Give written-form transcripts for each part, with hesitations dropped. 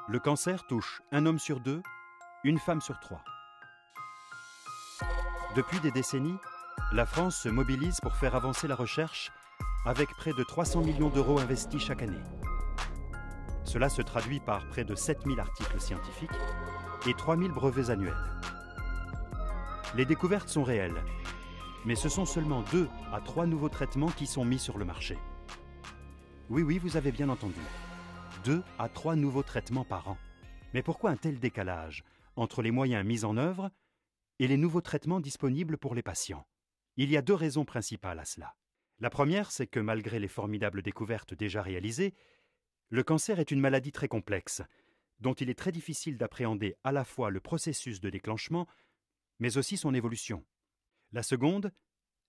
Le cancer touche un homme sur 2, une femme sur 3. Depuis des décennies, la France se mobilise pour faire avancer la recherche avec près de 300 millions d'euros investis chaque année. Cela se traduit par près de 7000 articles scientifiques et 3000 brevets annuels. Les découvertes sont réelles, mais ce sont seulement 2 à 3 nouveaux traitements qui sont mis sur le marché. Oui, vous avez bien entendu. 2 à 3 nouveaux traitements par an. Mais pourquoi un tel décalage entre les moyens mis en œuvre et les nouveaux traitements disponibles pour les patients? Il y a 2 raisons principales à cela. La première, c'est que malgré les formidables découvertes déjà réalisées, le cancer est une maladie très complexe, dont il est très difficile d'appréhender à la fois le processus de déclenchement, mais aussi son évolution. La seconde,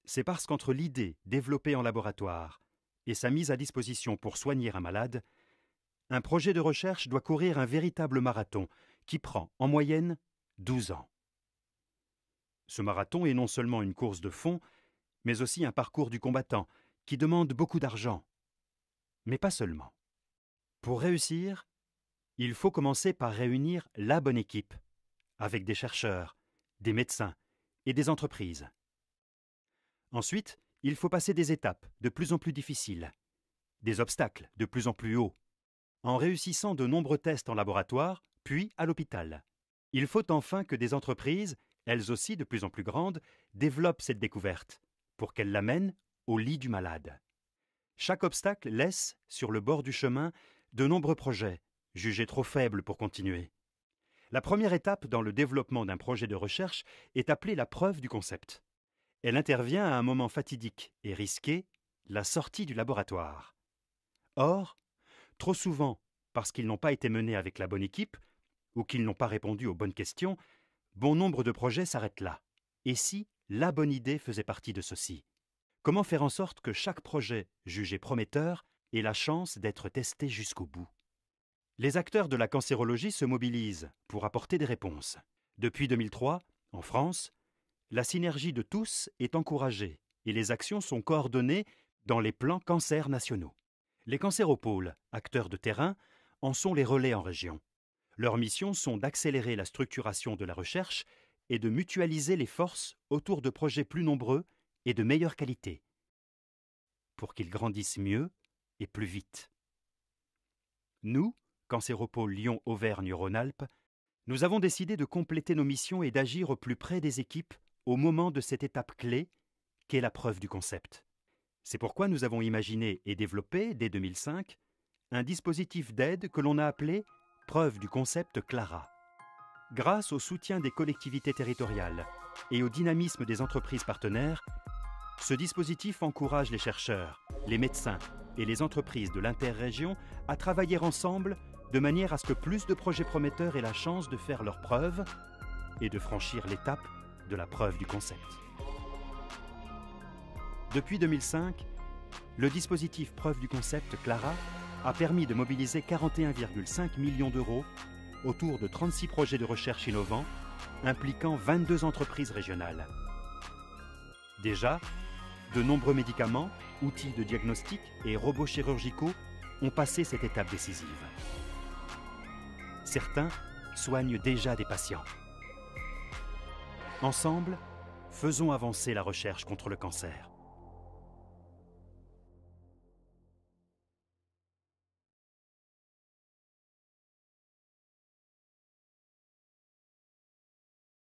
c'est parce qu'entre l'idée développée en laboratoire et sa mise à disposition pour soigner un malade, un projet de recherche doit courir un véritable marathon qui prend, en moyenne, 12 ans. Ce marathon est non seulement une course de fond, mais aussi un parcours du combattant qui demande beaucoup d'argent. Mais pas seulement. Pour réussir, il faut commencer par réunir la bonne équipe, avec des chercheurs, des médecins et des entreprises. Ensuite, il faut passer des étapes de plus en plus difficiles, des obstacles de plus en plus hauts, en réussissant de nombreux tests en laboratoire, puis à l'hôpital. Il faut enfin que des entreprises, elles aussi de plus en plus grandes, développent cette découverte pour qu'elles l'amènent au lit du malade. Chaque obstacle laisse, sur le bord du chemin, de nombreux projets, jugés trop faibles pour continuer. La première étape dans le développement d'un projet de recherche est appelée la preuve du concept. Elle intervient à un moment fatidique et risqué, la sortie du laboratoire. Or, trop souvent, parce qu'ils n'ont pas été menés avec la bonne équipe, ou qu'ils n'ont pas répondu aux bonnes questions, bon nombre de projets s'arrêtent là. Et si la bonne idée faisait partie de ceux-ci? Comment faire en sorte que chaque projet jugé prometteur ait la chance d'être testé jusqu'au bout? Les acteurs de la cancérologie se mobilisent pour apporter des réponses. Depuis 2003, en France, la synergie de tous est encouragée et les actions sont coordonnées dans les plans cancer nationaux. Les cancéropôles, acteurs de terrain, en sont les relais en région. Leurs missions sont d'accélérer la structuration de la recherche et de mutualiser les forces autour de projets plus nombreux et de meilleure qualité, pour qu'ils grandissent mieux et plus vite. Nous, Cancéropôle Lyon-Auvergne-Rhône-Alpes, nous avons décidé de compléter nos missions et d'agir au plus près des équipes au moment de cette étape clé qu'est la preuve du concept. C'est pourquoi nous avons imaginé et développé, dès 2005, un dispositif d'aide que l'on a appelé « Preuve du concept Clara ». Grâce au soutien des collectivités territoriales et au dynamisme des entreprises partenaires, ce dispositif encourage les chercheurs, les médecins et les entreprises de l'interrégion à travailler ensemble de manière à ce que plus de projets prometteurs aient la chance de faire leurs preuves et de franchir l'étape de la preuve du concept. Depuis 2005, le dispositif Preuve du concept Clara a permis de mobiliser 41,5 millions d'euros autour de 36 projets de recherche innovants impliquant 22 entreprises régionales. Déjà, de nombreux médicaments, outils de diagnostic et robots chirurgicaux ont passé cette étape décisive. Certains soignent déjà des patients. Ensemble, faisons avancer la recherche contre le cancer.